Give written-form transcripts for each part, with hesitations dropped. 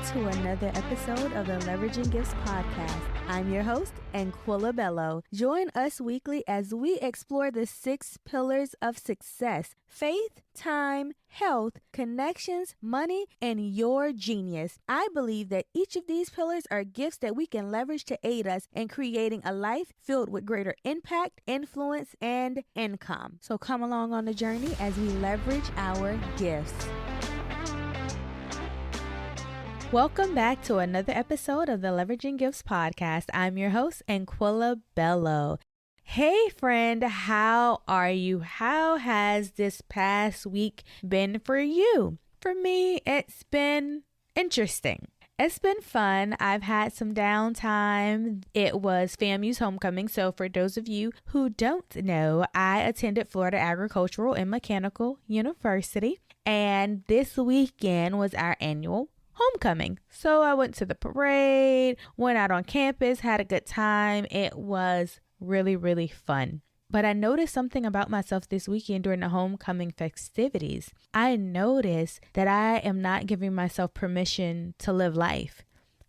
to another episode of the Leveraging Gifts podcast. I'm your host, Anquilla Bello. Join us weekly as we explore the 6 pillars of success: faith, time, health, connections, money, and your genius. I believe that each of these pillars are gifts that we can leverage to aid us in creating a life filled with greater impact, influence, and income. So come along on the journey as we leverage our gifts. Welcome back to another episode of the Leveraging Gifts podcast. I'm your host, Anquilla Bello. Hey friend, how are you? How has this past week been for you? For me, it's been interesting. It's been fun. I've had some downtime. It was FAMU's homecoming. So for those of you who don't know, I attended Florida Agricultural and Mechanical University. And this weekend was our annual homecoming. So I went to the parade, went out on campus, had a good time. It was really, really fun. But I noticed something about myself this weekend during the homecoming festivities. I noticed that I am not giving myself permission to live life.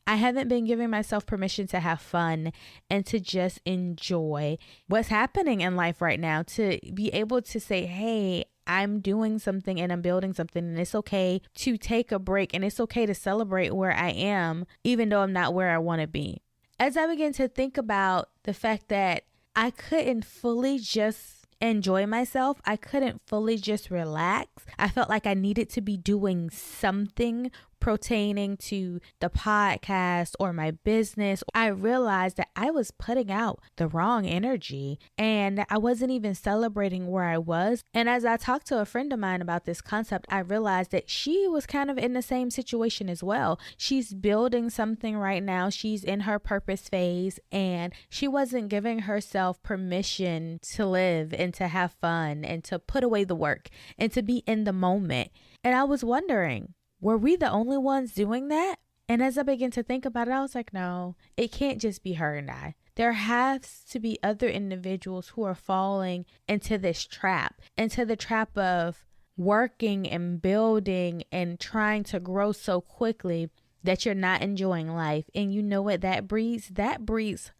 I haven't been giving myself permission to have fun and to just enjoy what's happening in life right now, to be able to say, hey, I'm doing something and I'm building something, and it's okay to take a break and it's okay to celebrate where I am, even though I'm not where I want to be. As I began to think about the fact that I couldn't fully just enjoy myself, I couldn't fully just relax, I felt like I needed to be doing something pertaining to the podcast or my business. I realized that I was putting out the wrong energy and I wasn't even celebrating where I was. And as I talked to a friend of mine about this concept, I realized that she was kind of in the same situation as well. She's building something right now. She's in her purpose phase and she wasn't giving herself permission to live and to have fun and to put away the work and to be in the moment. And I was wondering, were we the only ones doing that? And as I began to think about it, I was like, no, it can't just be her and I. There has to be other individuals who are falling into this trap, into the trap of working and building and trying to grow so quickly that you're not enjoying life. And you know what that breeds? That breeds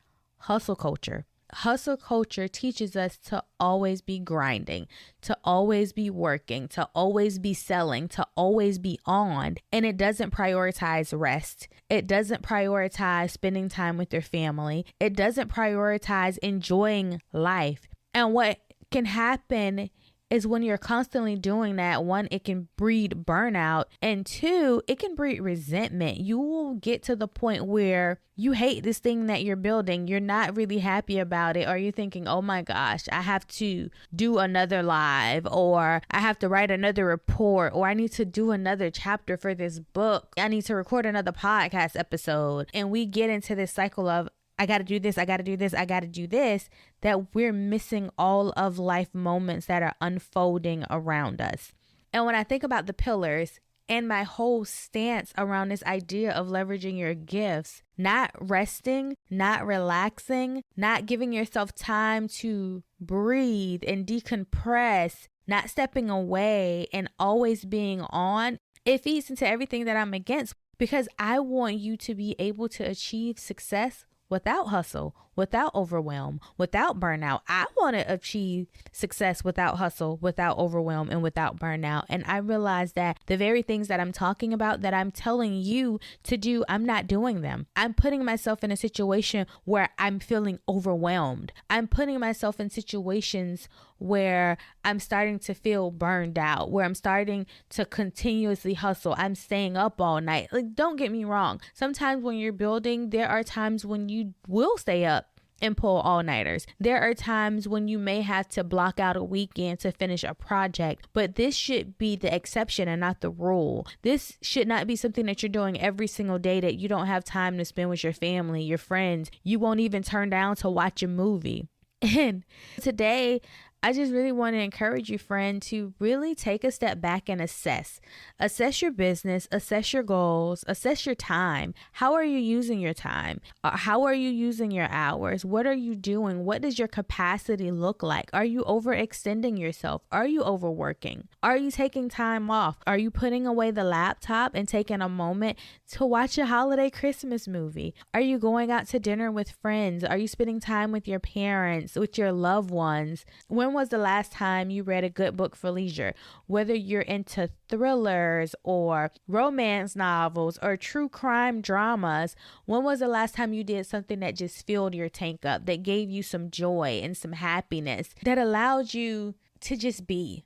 hustle culture. Hustle culture teaches us to always be grinding, to always be working, to always be selling, to always be on. And it doesn't prioritize rest. It doesn't prioritize spending time with your family. It doesn't prioritize enjoying life. And what can happen is when you're constantly doing that, 1, it can breed burnout, and 2, it can breed resentment. You will get to the point where you hate this thing that you're building. You're not really happy about it, or you're thinking, oh my gosh, I have to do another live, or I have to write another report, or I need to do another chapter for this book. I need to record another podcast episode. And we get into this cycle of, I got to do this, I got to do this, I got to do this, that we're missing all of life moments that are unfolding around us. And when I think about the pillars and my whole stance around this idea of leveraging your gifts, not resting, not relaxing, not giving yourself time to breathe and decompress, not stepping away and always being on, it feeds into everything that I'm against, because I want you to be able to achieve success without hustle, without overwhelm, without burnout. I want to achieve success without hustle, without overwhelm, and without burnout. And I realize that the very things that I'm talking about, that I'm telling you to do, I'm not doing them. I'm putting myself in a situation where I'm feeling overwhelmed. I'm putting myself in situations where I'm starting to feel burned out, where I'm starting to continuously hustle. I'm staying up all night. Like, don't get me wrong. Sometimes when you're building, there are times when you will stay up and pull all-nighters. There are times when you may have to block out a weekend to finish a project, but this should be the exception and not the rule. This should not be something that you're doing every single day, that you don't have time to spend with your family, your friends. You won't even turn down to watch a movie. And today I just really want to encourage you, friend, to really take a step back and assess. Assess your business, assess your goals, assess your time. How are you using your time? How are you using your hours? What are you doing? What does your capacity look like? Are you overextending yourself? Are you overworking? Are you taking time off? Are you putting away the laptop and taking a moment to watch a holiday Christmas movie? Are you going out to dinner with friends? Are you spending time with your parents, with your loved ones? When was the last time you read a good book for leisure? Whether you're into thrillers or romance novels or true crime dramas, when was the last time you did something that just filled your tank up, that gave you some joy and some happiness, that allowed you to just be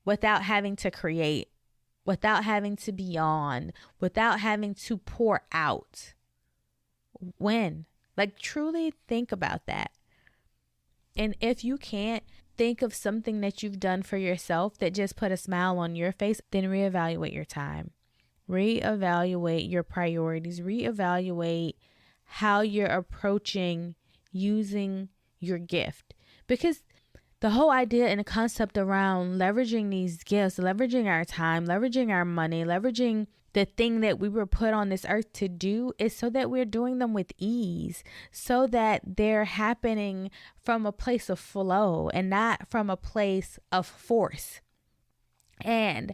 without having to create, without having to be on, without having to pour out? When? Like, truly think about that. And if you can't think of something that you've done for yourself that just put a smile on your face, then reevaluate your time. Reevaluate your priorities. Reevaluate how you're approaching using your gift. Because the whole idea and the concept around leveraging these gifts, leveraging our time, leveraging our money, leveraging the thing that we were put on this earth to do is so that we're doing them with ease, so that they're happening from a place of flow and not from a place of force. And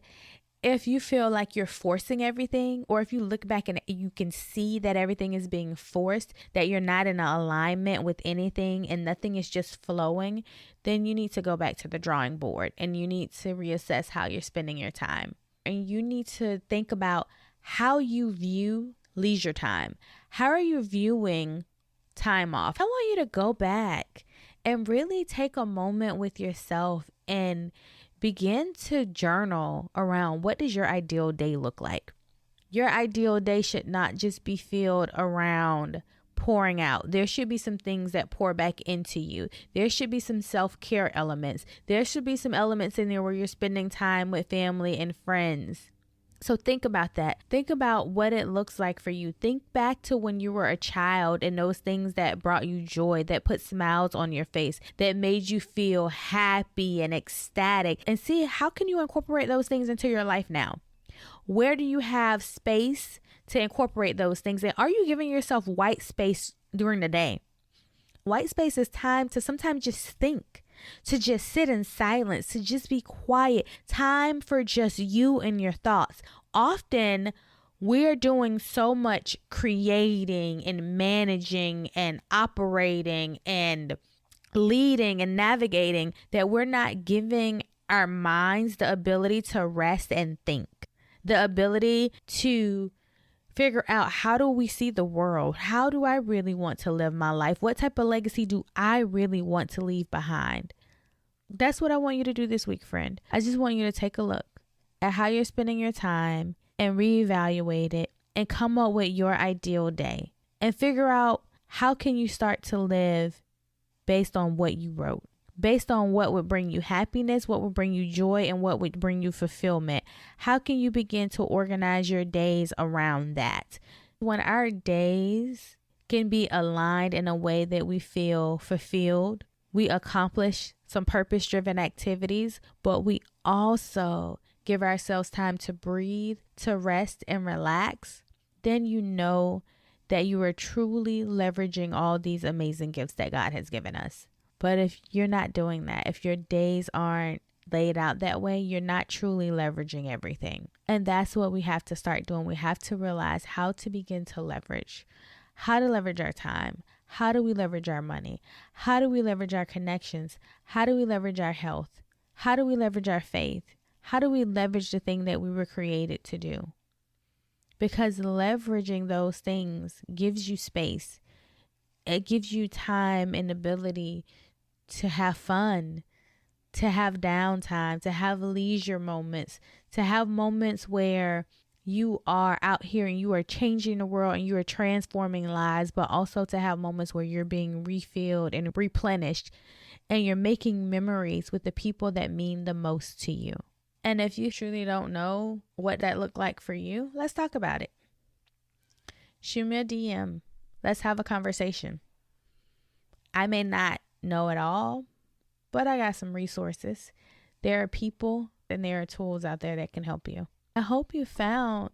if you feel like you're forcing everything, or if you look back and you can see that everything is being forced, that you're not in alignment with anything and nothing is just flowing, then you need to go back to the drawing board and you need to reassess how you're spending your time. And you need to think about how you view leisure time. How are you viewing time off? I want you to go back and really take a moment with yourself and begin to journal around what does your ideal day look like. Your ideal day should not just be filled around pouring out. There should be some things that pour back into you. There should be some self-care elements. There should be some elements in there where you're spending time with family and friends. So think about that. Think about what it looks like for you. Think back to when you were a child and those things that brought you joy, that put smiles on your face, that made you feel happy and ecstatic, and see how can you incorporate those things into your life now? Where do you have space to incorporate those things? And are you giving yourself white space during the day? White space is time to sometimes just think, to just sit in silence, to just be quiet. Time for just you and your thoughts. Often we're doing so much creating and managing and operating and leading and navigating that we're not giving our minds the ability to rest and think. The ability to figure out, how do we see the world? How do I really want to live my life? What type of legacy do I really want to leave behind? That's what I want you to do this week, friend. I just want you to take a look at how you're spending your time and reevaluate it and come up with your ideal day and figure out how can you start to live based on what you wrote. Based on what would bring you happiness, what would bring you joy, and what would bring you fulfillment. How can you begin to organize your days around that? When our days can be aligned in a way that we feel fulfilled, we accomplish some purpose-driven activities, but we also give ourselves time to breathe, to rest and relax, then you know that you are truly leveraging all these amazing gifts that God has given us. But if you're not doing that, if your days aren't laid out that way, you're not truly leveraging everything. And that's what we have to start doing. We have to realize how to begin to leverage, how to leverage our time. How do we leverage our money? How do we leverage our connections? How do we leverage our health? How do we leverage our faith? How do we leverage the thing that we were created to do? Because leveraging those things gives you space. It gives you time and ability to have fun, to have downtime, to have leisure moments, to have moments where you are out here and you are changing the world and you are transforming lives, but also to have moments where you're being refilled and replenished and you're making memories with the people that mean the most to you. And if you truly don't know what that looked like for you, let's talk about it. Shoot me a DM. Let's have a conversation. I may not know it all, but I got some resources. There are people and there are tools out there that can help you. I hope you found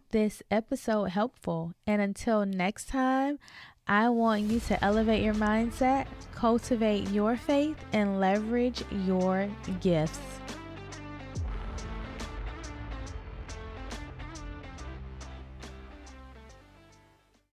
this episode helpful. And until next time, I want you to elevate your mindset, cultivate your faith, and leverage your gifts.